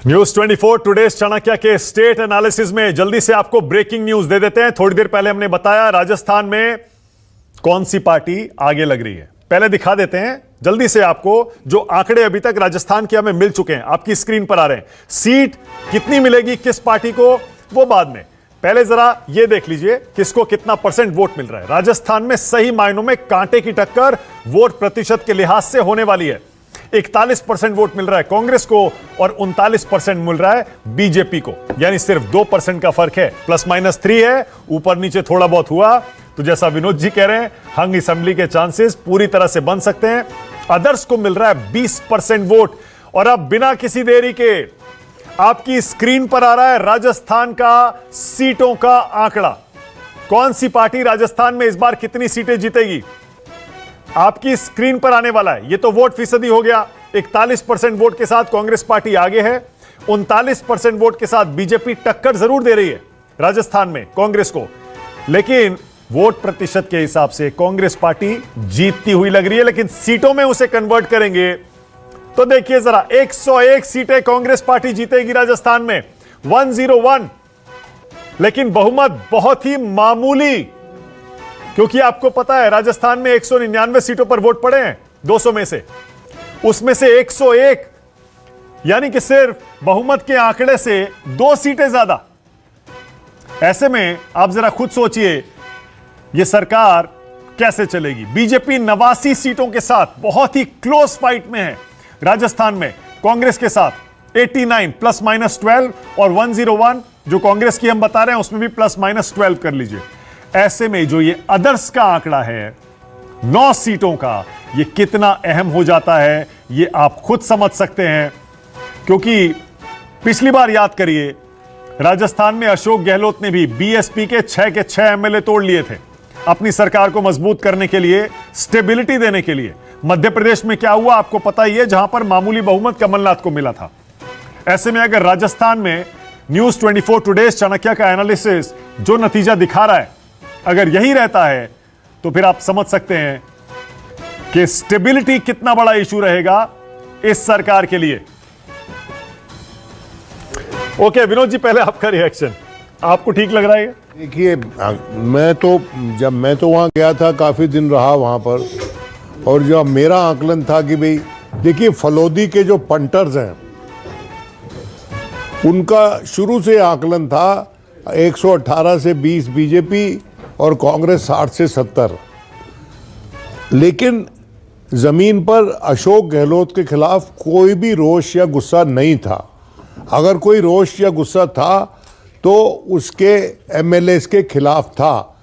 News 24 today Chanakya के state analysis में जल्दी से आपको ब्रेकिंग न्यूज दे देते हैं। थोड़ी देर पहले हमने बताया राजस्थान में कौन सी पार्टी आगे लग रही है, पहले दिखा देते हैं जल्दी से आपको जो आंकड़े अभी तक राजस्थान के हमें मिल चुके हैं, आपकी स्क्रीन पर आ रहे हैं। सीट कितनी मिलेगी किस पार्टी को वो बाद में, पहले जरा ये देख लीजिए किसको कितना परसेंट वोट मिल रहा है। राजस्थान में सही मायनों में कांटे की टक्कर वोट प्रतिशत के लिहाज से होने वाली है। 41% वोट मिल रहा है कांग्रेस को और 39% मिल रहा है बीजेपी को, यानी सिर्फ 2% का फर्क है। प्लस माइनस 3 है, ऊपर नीचे थोड़ा बहुत हुआ तो जैसा विनोद जी कह रहे हैं हंग असेंबली के चांसेस पूरी तरह से बन सकते हैं। अदर्स को मिल रहा है 20% वोट। और अब बिना किसी देरी के आपकी स्क्रीन पर आ रहा है राजस्थान का सीटों का आंकड़ा। कौन सी पार्टी राजस्थान में इस बार कितनी सीटें जीतेगी आपकी स्क्रीन पर आने वाला है। यह तो वोट फीसदी हो गया, 41% वोट के साथ कांग्रेस पार्टी आगे है, 39% वोट के साथ बीजेपी टक्कर जरूर दे रही है राजस्थान में कांग्रेस को, लेकिन वोट प्रतिशत के हिसाब से कांग्रेस पार्टी जीतती हुई लग रही है। लेकिन सीटों में उसे कन्वर्ट करेंगे तो देखिए जरा, 101 सीटें कांग्रेस पार्टी जीतेगी राजस्थान में, 101, लेकिन बहुमत बहुत ही मामूली, क्योंकि आपको पता है राजस्थान में 199 सीटों पर वोट पड़े हैं 200 में से, उसमें से 101 यानी कि सिर्फ बहुमत के आंकड़े से 2 सीटें ज्यादा। ऐसे में आप जरा खुद सोचिए यह सरकार कैसे चलेगी। बीजेपी 89 सीटों के साथ बहुत ही क्लोज फाइट में है राजस्थान में कांग्रेस के साथ, 89 प्लस माइनस 12 और 101 जो कांग्रेस की हम बता रहे हैं उसमें भी प्लस माइनस 12 कर लीजिए। ऐसे में जो ये अदर्स का आंकड़ा है 9 सीटों का, ये कितना अहम हो जाता है ये आप खुद समझ सकते हैं। क्योंकि पिछली बार याद करिए राजस्थान में अशोक गहलोत ने भी बीएसपी के 6 एमएलए तोड़ लिए थे अपनी सरकार को मजबूत करने के लिए, स्टेबिलिटी देने के लिए। मध्य प्रदेश में क्या हुआ आपको पता ही है, जहां पर मामूली बहुमत कमलनाथ को मिला था। ऐसे में अगर राजस्थान में न्यूज 24 टुडे चाणक्य का एनालिसिस जो नतीजा दिखा रहा है अगर यही रहता है तो फिर आप समझ सकते हैं कि स्टेबिलिटी कितना बड़ा इशू रहेगा इस सरकार के लिए। ओके विनोद जी, पहले आपका रिएक्शन, आपको ठीक लग रहा है? देखिए मैं तो वहाँ गया था, काफ़ी दिन रहा वहाँ पर, और जो मेरा आकलन था कि भाई देखिए फलोदी के जो पंटर्स हैं उनका शुरू से आकलन था 118 से 20 बीजेपी और कांग्रेस 60 से 70, लेकिन ज़मीन पर अशोक गहलोत के खिलाफ कोई भी रोष या गुस्सा नहीं था। अगर कोई रोष या गुस्सा था तो उसके एमएलएस के खिलाफ था,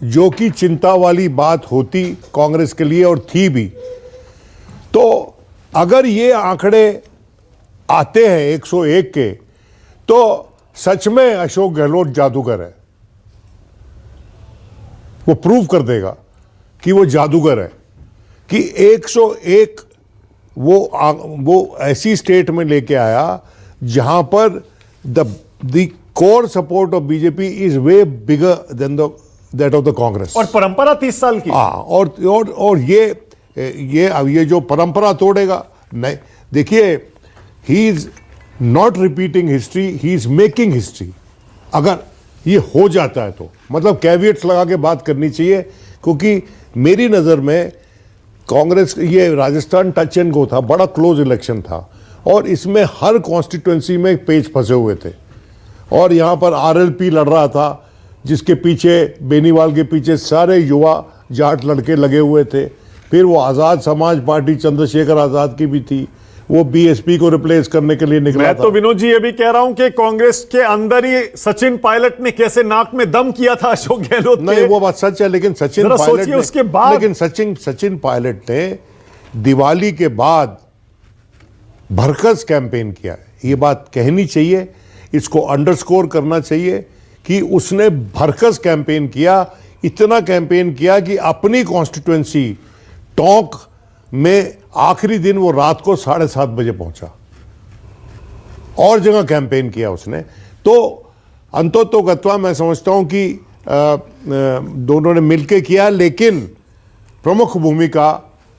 जो कि चिंता वाली बात होती कांग्रेस के लिए और थी भी। तो अगर ये आंकड़े आते हैं 101 के तो सच में अशोक गहलोत जादूगर है, वो प्रूव कर देगा कि वो जादूगर है कि 101 वो ऐसी स्टेट में लेके आया जहां पर the core support of BJP is way bigger than that of the Congress, और परंपरा 30 साल की। हाँ, और ये जो परंपरा तोड़ेगा नहीं। देखिए he is not repeating history, he is making history. अगर ये हो जाता है तो मतलब कैविएट्स लगा के बात करनी चाहिए, क्योंकि मेरी नज़र में कांग्रेस ये राजस्थान टच एंड गो था, बड़ा क्लोज इलेक्शन था और इसमें हर कॉन्स्टिट्यूंसी में पेच फंसे हुए थे। और यहाँ पर आरएलपी लड़ रहा था जिसके पीछे बेनीवाल के पीछे सारे युवा जाट लड़के लगे हुए थे। फिर वो आज़ाद समाज पार्टी चंद्रशेखर आज़ाद की भी थी, वो बीएसपी को रिप्लेस करने के लिए निकला था। मैं तो विनोद जी ये भी कह रहा हूं कि कांग्रेस के अंदर ही सचिन पायलट ने कैसे नाक में दम किया था अशोक गहलोत ने। नहीं वो बात सच है, लेकिन सचिन पायलट ने दिवाली के बाद भरकस कैंपेन किया है। ये बात कहनी चाहिए, इसको अंडरस्कोर करना चाहिए कि उसने भरकस कैंपेन किया, इतना कैंपेन किया कि अपनी कॉन्स्टिट्यूएंसी टोंक में आखिरी दिन वो रात को 7:30 बजे पहुंचा और जगह कैंपेन किया उसने। तो अंततोगत्वा मैं समझता हूं कि दोनों ने मिलकर किया, लेकिन प्रमुख भूमिका,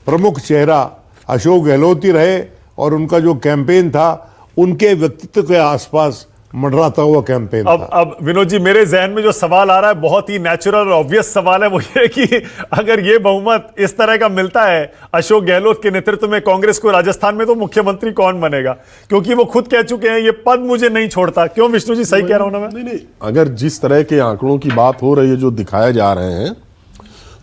प्रमुख चेहरा अशोक गहलोत ही रहे और उनका जो कैंपेन था उनके व्यक्तित्व के आसपास मंडराता हुआ कैंपेन था। अब विनोद जी, मेरे जहन में जो सवाल आ रहा है बहुत ही नेचुरल और ऑब्वियस सवाल है, वो ये कि अगर ये बहुमत इस तरह का मिलता है अशोक गहलोत के नेतृत्व में कांग्रेस को राजस्थान में, तो मुख्यमंत्री कौन बनेगा? क्योंकि वो खुद कह चुके हैं ये पद मुझे नहीं छोड़ता। क्यों विष्णु जी, सही कह रहा हूं ना मैं? नहीं, अगर जिस तरह के आंकड़ों की बात हो रही है, जो दिखाए जा रहे हैं,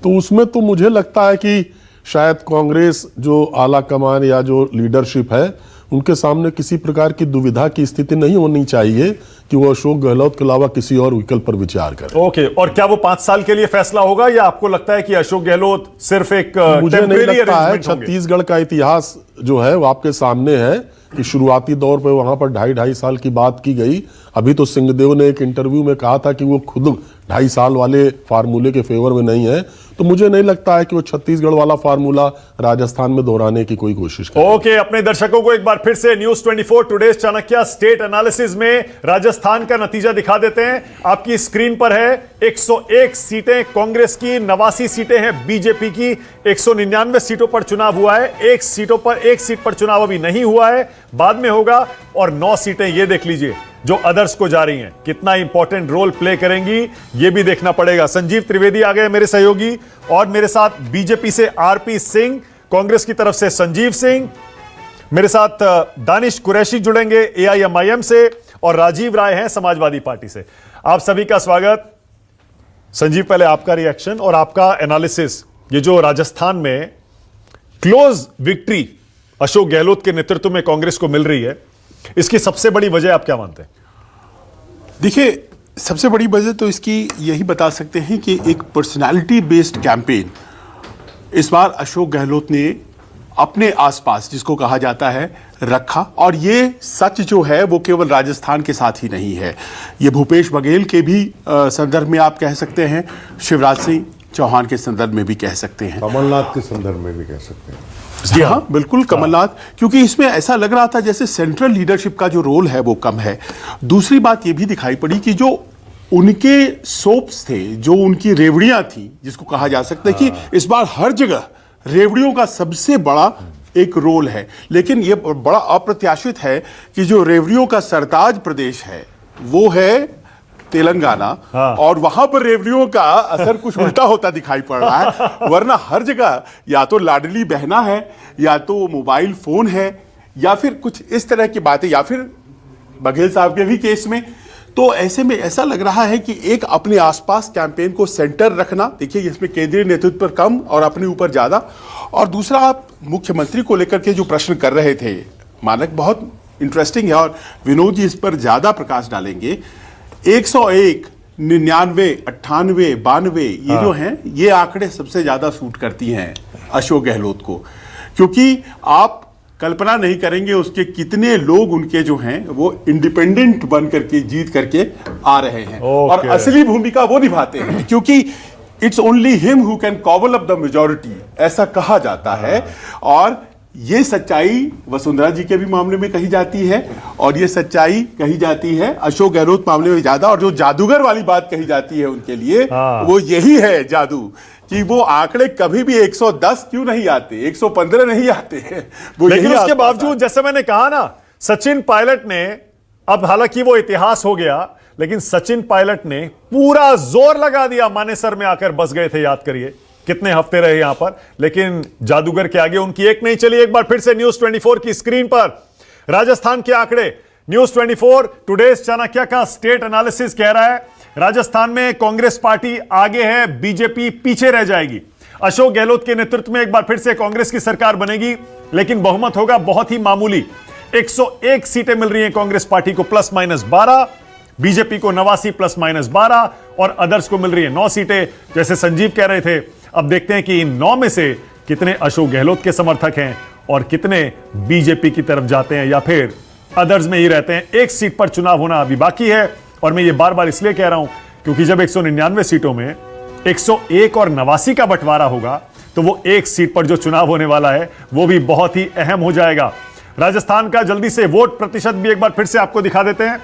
तो उसमें तो मुझे लगता है कि शायद कांग्रेस जो आला कमान या जो लीडरशिप है, उनके सामने किसी प्रकार की दुविधा की स्थिति नहीं होनी चाहिए कि वो अशोक गहलोत के अलावा किसी और विकल्प पर विचार करें। ओके, और क्या वो 5 साल के लिए फैसला होगा, या आपको लगता है कि अशोक गहलोत सिर्फ एक मुझे नहीं टेम्परेरी लगता है। अरेंजमेंट होंगे? छत्तीसगढ़ का इतिहास जो है वो आपके सामने है कि शुरुआती दौर पे वहां पर 2.5 साल की बात की गई। अभी तो सिंहदेव ने एक इंटरव्यू में कहा था कि वो खुद 2.5 साल वाले फार्मूले के फेवर में नहीं है। तो मुझे नहीं लगता है कि वो छत्तीसगढ़ वाला फार्मूला राजस्थान में दोहराने की कोई कोशिश करे। ओके, अपने दर्शकों को एक बार फिर से news 24 today's Chanakya state analysis में राजस्थान का नतीजा दिखा देते हैं। आपकी स्क्रीन पर है 101 सीटें कांग्रेस की, 89 सीटें हैं बीजेपी की। 199 सीटों पर चुनाव हुआ है, एक सीट पर चुनाव अभी नहीं हुआ है, बाद में होगा। और 9 सीटें ये देख लीजिए जो अदर्स को जा रही हैं, कितना इंपॉर्टेंट रोल प्ले करेंगी ये भी देखना पड़ेगा। संजीव त्रिवेदी आ गए मेरे सहयोगी, और मेरे साथ बीजेपी से आरपी सिंह, कांग्रेस की तरफ से संजीव सिंह, मेरे साथ दानिश कुरैशी जुड़ेंगे एआईएमआईएम से, और राजीव राय हैं समाजवादी पार्टी से। आप सभी का स्वागत। संजीव, पहले आपका रिएक्शन और आपका एनालिसिस, ये जो राजस्थान में क्लोज विक्ट्री अशोक गहलोत के नेतृत्व में कांग्रेस को मिल रही है, इसकी सबसे बड़ी वजह आप क्या मानते हैं? देखिए, सबसे बड़ी वजह तो इसकी यही बता सकते हैं कि एक पर्सनालिटी बेस्ड कैंपेन इस बार अशोक गहलोत ने अपने आसपास, जिसको कहा जाता है, रखा। और ये सच जो है वो केवल राजस्थान के साथ ही नहीं है, ये भूपेश बघेल के भी संदर्भ में आप कह सकते हैं, शिवराज सिंह चौहान के संदर्भ में भी कह सकते हैं, कमलनाथ के संदर्भ में भी कह सकते हैं। जी हाँ, बिल्कुल कमलनाथ, क्योंकि इसमें ऐसा लग रहा था जैसे सेंट्रल लीडरशिप का जो रोल है वो कम है। दूसरी बात ये भी दिखाई पड़ी कि जो उनके सोप्स थे, जो उनकी रेवड़ियां थी, जिसको कहा जा सकता है कि इस बार हर जगह रेवड़ियों का सबसे बड़ा एक रोल है। लेकिन ये बड़ा अप्रत्याशित है कि जो रेवड़ियों का सरताज प्रदेश है वो है तेलंगाना, और वहां पर रेवड़ियों का असर कुछ उल्टा होता दिखाई पड़ रहा है। वरना हर जगह या तो लाडली बहना है, या तो मोबाइल फोन है, या फिर कुछ इस तरह की बातें, या फिर बघेल साहब के भी केस में। तो ऐसे में ऐसा लग रहा है कि एक अपने आसपास कैंपेन को सेंटर रखना, देखिए इसमें केंद्रीय नेतृत्व पर कम और अपने ऊपर ज्यादा। और दूसरा, आप मुख्यमंत्री को लेकर के जो प्रश्न कर रहे थे, मानक बहुत इंटरेस्टिंग है और विनोद जी इस पर ज्यादा प्रकाश डालेंगे। 101, 99, 98, 92 ये जो हैं, ये आंकड़े सबसे ज्यादा सूट करती हैं अशोक गहलोत को, क्योंकि आप कल्पना नहीं करेंगे उसके कितने लोग उनके जो हैं वो इंडिपेंडेंट बन करके जीत करके आ रहे हैं। और असली भूमिका वो निभाते हैं, क्योंकि it's only him who can cobble up the majority, ऐसा कहा जाता है। और ये सच्चाई वसुंधरा जी के भी मामले में कही जाती है, और ये सच्चाई कही जाती है अशोक गहलोत मामले में ज्यादा। और जो जादूगर वाली बात कही जाती है उनके लिए, वो यही है जादू, कि वो आंकड़े कभी भी 110 क्यों नहीं आते, 115 नहीं आते हैं, वो लेकिन उसके बावजूद, जैसे मैंने कहा ना, सचिन पायलट ने, अब हालांकि वो इतिहास हो गया, लेकिन सचिन पायलट ने पूरा जोर लगा दिया, मानेसर में आकर बस गए थे, याद करिए कितने हफ्ते रहे यहां पर, लेकिन जादूगर के आगे उनकी एक नहीं चली। एक बार फिर से न्यूज 24 की स्क्रीन पर राजस्थान के आंकड़े। न्यूज 24 टुडेज चाणक्य का स्टेट एनालिसिस कह रहा है राजस्थान में कांग्रेस पार्टी आगे है, बीजेपी पीछे रह जाएगी। अशोक गहलोत के नेतृत्व में एक बार फिर से कांग्रेस की सरकार बनेगी, लेकिन बहुमत होगा बहुत ही मामूली। 101 सीटें मिल रही हैं कांग्रेस पार्टी को ±12, बीजेपी को 89 ±12, और अदर्स को मिल रही है 9 सीटें, जैसे संजीव कह रहे थे। अब देखते हैं कि इन 9 में से कितने अशोक गहलोत के समर्थक हैं और कितने बीजेपी की तरफ जाते हैं या फिर अदर्स में ही रहते हैं। एक सीट पर चुनाव होना अभी बाकी है, और मैं ये बार बार इसलिए कह रहा हूं क्योंकि जब 199 सीटों में 101 और 89 का बंटवारा होगा, तो वो एक सीट पर जो चुनाव होने वाला है वो भी बहुत ही अहम हो जाएगा। राजस्थान का जल्दी से वोट प्रतिशत भी एक बार फिर से आपको दिखा देते हैं।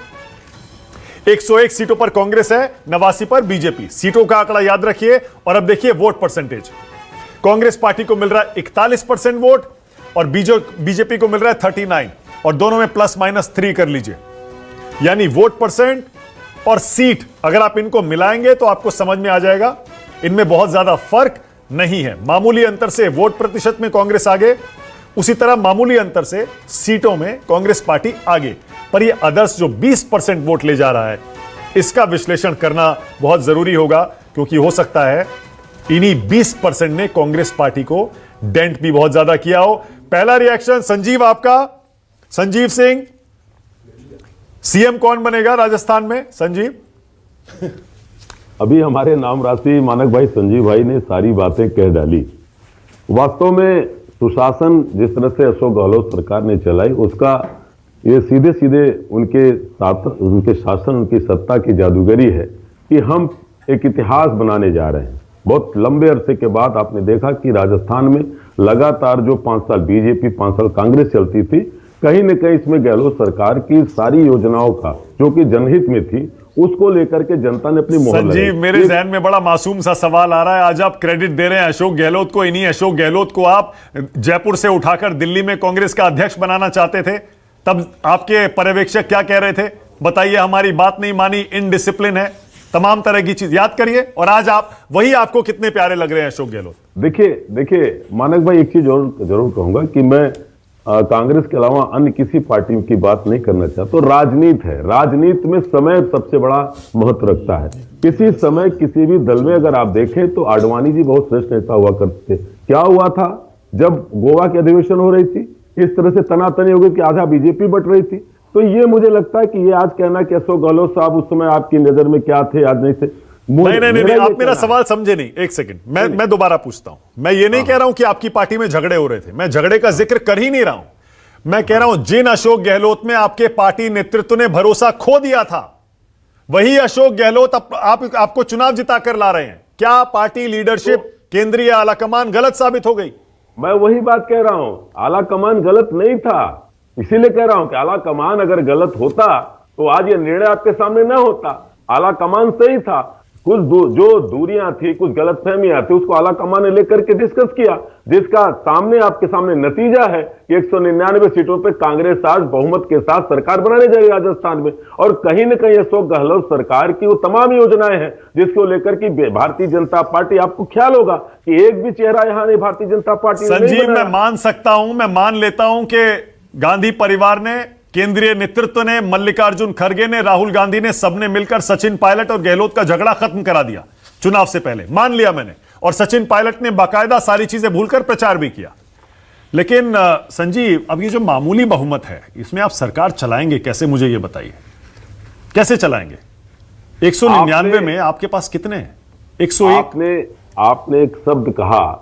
101 सीटों पर कांग्रेस है, 89 पर बीजेपी। सीटों का आंकड़ा याद रखिए। और अब देखिए वोट परसेंटेज। कांग्रेस पार्टी को मिल रहा है 41% वोट, और बीजेपी को मिल रहा है 39, और दोनों में +-3 कर लीजिए, यानी वोट परसेंट और सीट अगर आप इनको मिलाएंगे तो आपको समझ में आ जाएगा इनमें बहुत ज्यादा फर्क नहीं है। मामूली अंतर से वोट प्रतिशत में कांग्रेस आगे, उसी तरह मामूली अंतर से सीटों में कांग्रेस पार्टी आगे। पर ये अदर्स जो 20% वोट ले जा रहा है, इसका विश्लेषण करना बहुत जरूरी होगा, क्योंकि हो सकता है इन्हीं 20% ने कांग्रेस पार्टी को डेंट भी बहुत ज्यादा किया हो। पहला रिएक्शन संजीव आपका। संजीव सिंह, सीएम कौन बनेगा राजस्थान में? संजीव। अभी हमारे नाम राशि मानक भाई संजीव भाई ने सारी बातें कह डाली। वास्तव में सुशासन जिस तरह से अशोक गहलोत सरकार ने चलाई, उसका ये सीधे सीधे उनके शासन, उनकी सत्ता की जादूगरी है कि हम एक इतिहास बनाने जा रहे हैं। बहुत लंबे अरसे के बाद आपने देखा कि राजस्थान में लगातार जो 5 साल बीजेपी, 5 साल कांग्रेस चलती थी, कहीं न कहीं इसमें गहलोत सरकार की सारी योजनाओं का जो कि जनहित में थी, उसको लेकर के जनता ने अपनी मोहर लगाई। संजीव, मेरे जहन में बड़ा मासूम सा सवाल आ रहा है। आज आप क्रेडिट दे रहे हैं अशोक गहलोत को, इन्हीं अशोक गहलोत को आप जयपुर से उठाकर दिल्ली में कांग्रेस का अध्यक्ष बनाना चाहते थे। तब आपके पर्यवेक्षक क्या कह रहे थे? बताइए, हमारी बात नहीं मानी, इनडिसिप्लिन है, तमाम तरह की चीज याद करिए। और आज आप वही, आपको कितने प्यारे लग रहे हैं अशोक गहलोत। देखिए मानक भाई, एक चीज जरूर कहूंगा कि मैं कांग्रेस के अलावा अन्य किसी पार्टी की बात नहीं करना चाहता। तो राजनीति है, राजनीति में समय सबसे बड़ा महत्व रखता है। किसी समय किसी भी दल में अगर आप देखें तो आडवाणी जी बहुत श्रेष्ठ नेता हुआ करते थे। क्या हुआ था जब गोवा की अधिवेशन हो रही थी, इस तरह से तनातनी हो गई कि आधा बीजेपी बट रही थी। तो ये मुझे लगता है कि ये आज कहना कि अशोक गहलोत साहब उस समय आपकी नजर में क्या थे, आज नहीं थे। नहीं, आप मेरा सवाल समझे नहीं। एक सेकंड, मैं दोबारा पूछता हूं। मैं ये नहीं कह रहा हूं कि आपकी पार्टी में झगड़े हो रहे थे, मैं झगड़े का जिक्र कर ही नहीं रहा हूं। मैं कह रहा हूं जिन अशोक गहलोत में आपके पार्टी नेतृत्व ने भरोसा खो दिया था, वही अशोक गहलोत आपको चुनाव जिताकर ला रहे हैं। क्या पार्टी लीडरशिप, केंद्रीय आलाकमान गलत साबित हो गई? मैं वही बात कह रहा हूं, आलाकमान गलत नहीं था। इसीलिए कह रहा हूं कि आलाकमान अगर गलत होता तो आज ये निर्णय आपके सामने ना होता। आलाकमान सही था, कुछ जो दूरियां थी, कुछ गलतफहमियां थी, उसको आलाकमान ने लेकर के डिस्कस किया, जिसका सामने आपके सामने नतीजा है कि 199 सीटों पे कांग्रेस आज बहुमत के साथ सरकार बनाने जाएगी राजस्थान में। और कहीं न कहीं अशोक गहलोत सरकार की वो तमाम योजनाएं हैं जिसको लेकर कि भारतीय जनता पार्टी, आपको ख्याल होगा कि एक भी चेहरा यहां नहीं भारतीय जनता पार्टी। संजीव, मैं मान सकता हूं, मैं मान लेता हूं कि गांधी परिवार ने, केंद्रीय नेतृत्व ने, मल्लिकार्जुन खड़गे ने, राहुल गांधी ने, सबने मिलकर सचिन पायलट और गहलोत का झगड़ा खत्म करा दिया चुनाव से पहले, मान लिया मैंने। और सचिन पायलट ने बाकायदा सारी चीजें भूलकर प्रचार भी किया। लेकिन संजीव, अब ये जो मामूली बहुमत है, इसमें आप सरकार चलाएंगे कैसे, मुझे ये बताइए, कैसे चलाएंगे? 199 में आपके पास कितने हैं? 101। आपने एक शब्द कहा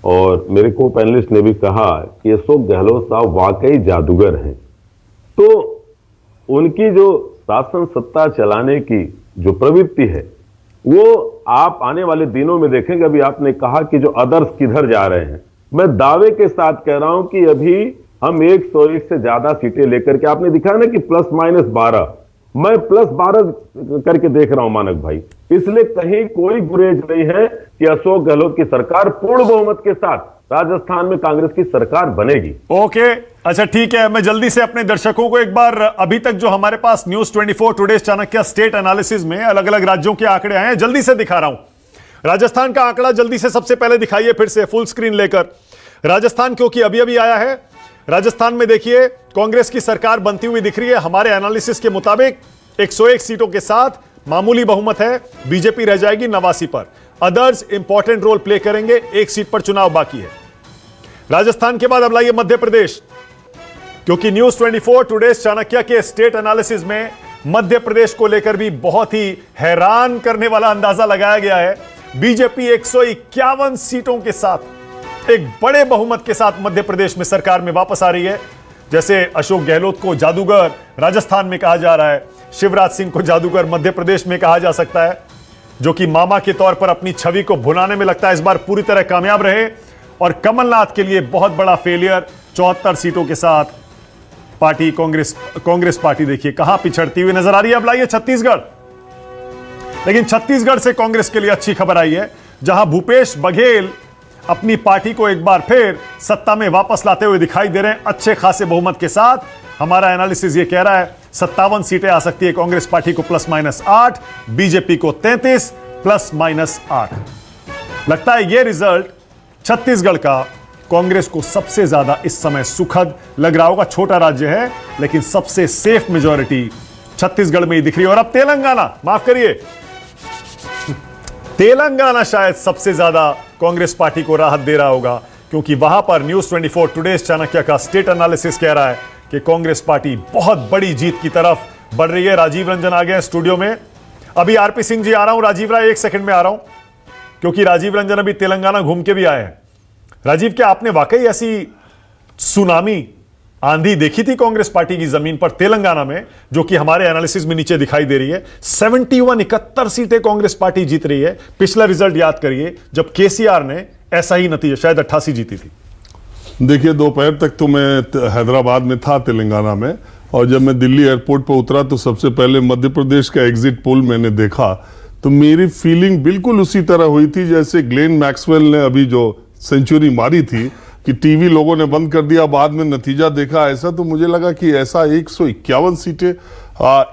और मेरे को पैनलिस्ट ने भी कहा कि अशोक गहलोत साहब वाकई जादूगर हैं। तो उनकी जो शासन सत्ता चलाने की जो प्रवृत्ति है, वो आप आने वाले दिनों में देखेंगे। अभी आपने कहा कि जो अदर्स किधर जा रहे हैं, मैं दावे के साथ कह रहा हूं कि अभी हम 101 से ज्यादा सीटें लेकर के, आपने दिखाया ना कि +-12, मैं +12 करके देख रहा हूं मानक भाई। इसलिए कहीं कोई गुरेज नहीं है कि अशोक गहलोत की सरकार पूर्ण बहुमत के साथ राजस्थान में कांग्रेस की सरकार बनेगी। ओके, अच्छा ठीक है। मैं जल्दी से अपने दर्शकों को एक बार, अभी तक जो हमारे पास news 24 today Chanakya state analysis में अलग अलग राज्यों के आंकड़े आए हैं, जल्दी से दिखा रहा हूं। राजस्थान का आंकड़ा जल्दी से सबसे पहले दिखाइए, फिर से फुल स्क्रीन लेकर। राजस्थान क्योंकि अभी अभी आया है, राजस्थान में देखिए कांग्रेस की सरकार बनती हुई दिख रही है। हमारे एनालिसिस के मुताबिक 101 सीटों के साथ मामूली बहुमत है, बीजेपी रह जाएगी 89 पर। अदर्स इंपॉर्टेंट रोल प्ले करेंगे, 1 सीट पर चुनाव बाकी है। राजस्थान के बाद अब लाइए मध्य प्रदेश, क्योंकि न्यूज 24 टुडे चाणक्य के स्टेट एनालिसिस में मध्य प्रदेश को लेकर भी बहुत ही हैरान करने वाला अंदाजा लगाया गया है। बीजेपी 151 सीटों के साथ एक बड़े बहुमत के साथ मध्य प्रदेश में सरकार में वापस आ रही है। जैसे अशोक गहलोत को जादूगर राजस्थान में कहा जा रहा है, शिवराज सिंह को जादूगर मध्य प्रदेश में कहा जा सकता है, जो कि मामा के तौर पर अपनी छवि को भुनाने में लगता है इस बार पूरी तरह कामयाब रहे। और कमलनाथ के लिए बहुत बड़ा फेलियर, 74 सीटों के साथ पार्टी कांग्रेस पार्टी देखिए कहां पिछड़ती हुई नजर आ रही है। अब लाइए छत्तीसगढ़, लेकिन छत्तीसगढ़ से कांग्रेस के लिए अच्छी खबर आई है, जहां भूपेश बघेल अपनी पार्टी को एक बार फिर सत्ता में वापस लाते हुए दिखाई दे रहे हैं अच्छे खासे बहुमत के साथ। हमारा एनालिसिस ये कह रहा है 57 सीटें आ सकती है कांग्रेस पार्टी को ±8, बीजेपी को 33 ±8। लगता है ये रिजल्ट छत्तीसगढ़ का कांग्रेस को सबसे ज्यादा इस समय सुखद लग रहा होगा। छोटा राज्य है लेकिन सबसे सेफ मेजॉरिटी छत्तीसगढ़ में ही दिख रही है। और अब तेलंगाना, माफ करिए, तेलंगाना शायद सबसे ज्यादा कांग्रेस पार्टी को राहत दे रहा होगा, क्योंकि वहां पर न्यूज़ 24 टुडे चाणक्य का स्टेट एनालिसिस कह रहा है कि कांग्रेस पार्टी बहुत बड़ी जीत की तरफ बढ़ रही है। राजीव रंजन आ गए स्टूडियो में। अभी आरपी सिंह जी आ रहा हूं, राजीव राय 1 सेकंड में आ रहा हूं, क्योंकि राजीव रंजन अभी तेलंगाना घूम के भी आए हैं। राजीव, क्या आपने वाकई ऐसी सुनामी आंधी देखी थी कांग्रेस पार्टी की जमीन पर तेलंगाना में, जो कि हमारे एनालिसिस में नीचे दिखाई दे रही है? 71 सीटें कांग्रेस पार्टी जीत रही है। पिछला रिजल्ट याद करिए जब केसीआर ने ऐसा ही नतीजा, शायद 88 जीती थी। देखिए, दोपहर तक तो मैं हैदराबाद में था तेलंगाना में, और जब मैं दिल्ली एयरपोर्ट पर उतरा तो सबसे पहले मध्य प्रदेश का एग्जिट पोल मैंने देखा, तो मेरी फीलिंग बिल्कुल उसी तरह हुई थी जैसे ग्लेन मैक्सवेल ने अभी जो सेंचुरी मारी थी कि टीवी लोगों ने बंद कर दिया, बाद में नतीजा देखा ऐसा, तो मुझे लगा कि ऐसा 151 सीटें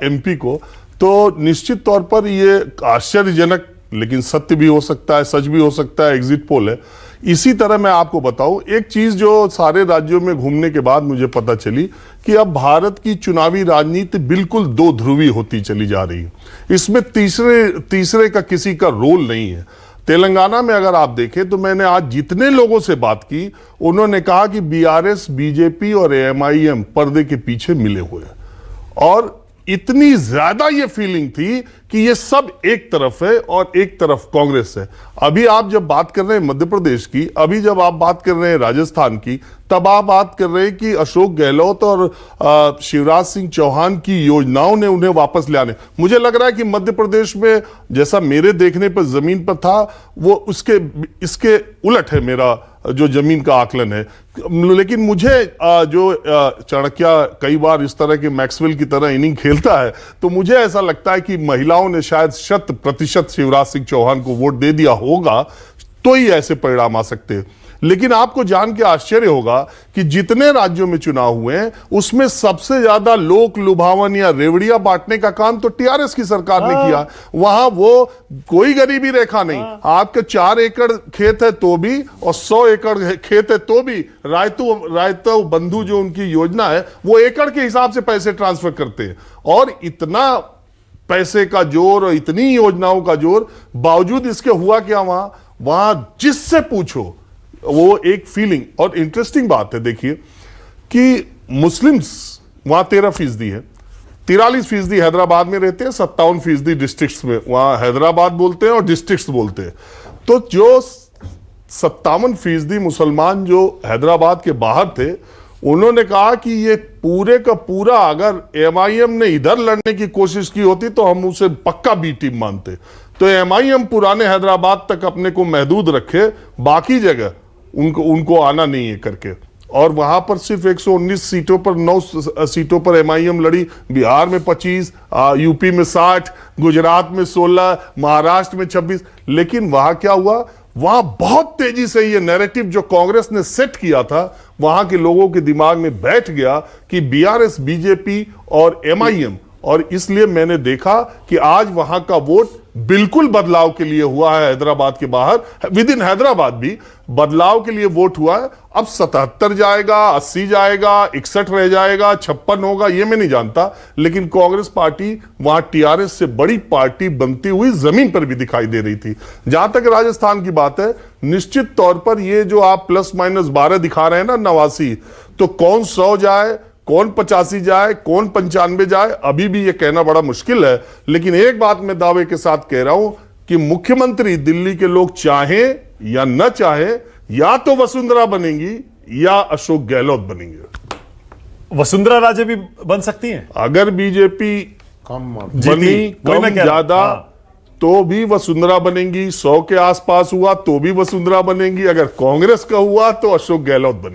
एमपी को, तो निश्चित तौर पर ये आश्चर्यजनक लेकिन सत्य भी हो सकता है, सच भी हो सकता है, एग्जिट पोल है। इसी तरह मैं आपको बताऊं एक चीज जो सारे राज्यों में घूमने के बाद मुझे पता चली कि अब भारत की चुनावी राजनीति बिल्कुल दो ध्रुवी होती चली जा रही है। इसमें तीसरे का किसी का रोल नहीं है। तेलंगाना में अगर आप देखें तो मैंने आज जितने लोगों से बात की, उन्होंने कहा कि बीआरएस, बीजेपी और एमआईएम पर्दे के पीछे मिले हुए हैं, और इतनी ज्यादा ये फीलिंग थी कि ये सब एक तरफ है और एक तरफ कांग्रेस है। अभी आप जब बात कर रहे हैं मध्य प्रदेश की, अभी जब आप बात कर रहे हैं राजस्थान की, तब आप बात कर रहे हैं कि अशोक गहलोत और शिवराज सिंह चौहान की योजनाओं ने उन्हें वापस ले आने। मुझे लग रहा है कि मध्य प्रदेश में जैसा मेरे देखने पर जमीन पर था, वो इसके उलट है मेरा जो जमीन का आकलन है। लेकिन मुझे जो चाणक्य कई बार इस तरह के मैक्सवेल की तरह इनिंग खेलता है, तो मुझे ऐसा लगता है कि महिलाओं ने शायद 100% शिवराज सिंह चौहान को वोट दे दिया होगा, तो ही ऐसे परिणाम आ सकते हैं। लेकिन आपको जान के आश्चर्य होगा कि जितने राज्यों में चुनाव हुए हैं उसमें सबसे ज्यादा लोक लुभावन या रेवड़िया बांटने का काम तो टीआरएस की सरकार ने किया। वहां वो कोई गरीबी रेखा नहीं, आपके 4 एकड़ खेत है तो भी, और 100 एकड़ खेत है तो भी रायतु बंधु जो उनकी योजना है वो एकड़ के हिसाब से पैसे ट्रांसफर करते हैं। और इतना पैसे का जोर और इतनी योजनाओं का जोर, बावजूद इसके हुआ क्या वहां जिससे पूछो वो एक फीलिंग। और इंटरेस्टिंग बात है, देखिए कि मुस्लिम्स वहां 13% है, 43% हैदराबाद में रहते हैं, 57% डिस्ट्रिक्ट्स में, वहां हैदराबाद बोलते हैं और डिस्ट्रिक्ट्स बोलते हैं। तो जो 57% मुसलमान जो हैदराबाद के बाहर थे, उन्होंने कहा कि ये पूरे का पूरा अगर एमआईएम ने इधर लड़ने की कोशिश की होती तो हम उसे पक्का बी टीम मानते। तो एमआईएम पुराने हैदराबाद तक अपने को महदूद रखे, बाकी जगह उनको आना नहीं है करके। और वहां पर सिर्फ 119 सीटों पर 9 सीटों पर एमआईएम लड़ी, बिहार में 25, यूपी में 60, गुजरात में 16, महाराष्ट्र में 26। लेकिन वहां क्या हुआ, वहां बहुत तेजी से ये नैरेटिव जो कांग्रेस ने सेट किया था वहां के लोगों के दिमाग में बैठ गया कि बीआरएस, बीजेपी और एमआईएम, और इसलिए मैंने देखा कि आज वहां का वोट बिल्कुल बदलाव के लिए हुआ है। हैदराबाद के बाहर, विद इन हैदराबाद भी बदलाव के लिए वोट हुआ है। अब 77 जाएगा, 80 जाएगा, 61 रह जाएगा, 56 होगा, ये मैं नहीं जानता। लेकिन कांग्रेस पार्टी वहां टीआरएस से बड़ी पार्टी बनती हुई जमीन पर भी दिखाई दे रही थी। जहां तक राजस्थान की बात है, निश्चित तौर पर ये जो आप ±12 दिखा रहे हैं ना, 89, तो कौन 100 जाए, कौन 85 जाए, कौन 95 जाए, अभी भी यह कहना बड़ा मुश्किल है। लेकिन एक बात मैं दावे के साथ कह रहा हूं कि मुख्यमंत्री दिल्ली के लोग चाहें या न चाहें, या तो वसुंधरा बनेंगी या अशोक गहलोत बनेंगे। वसुंधरा राजे भी बन सकती हैं अगर बीजेपी बनी कम ज्यादा, तो भी वसुंधरा बनेंगी। 100 के आसपास हुआ तो भी वसुंधरा बनेंगी। अगर कांग्रेस का हुआ तो अशोक गहलोत बनेंगे।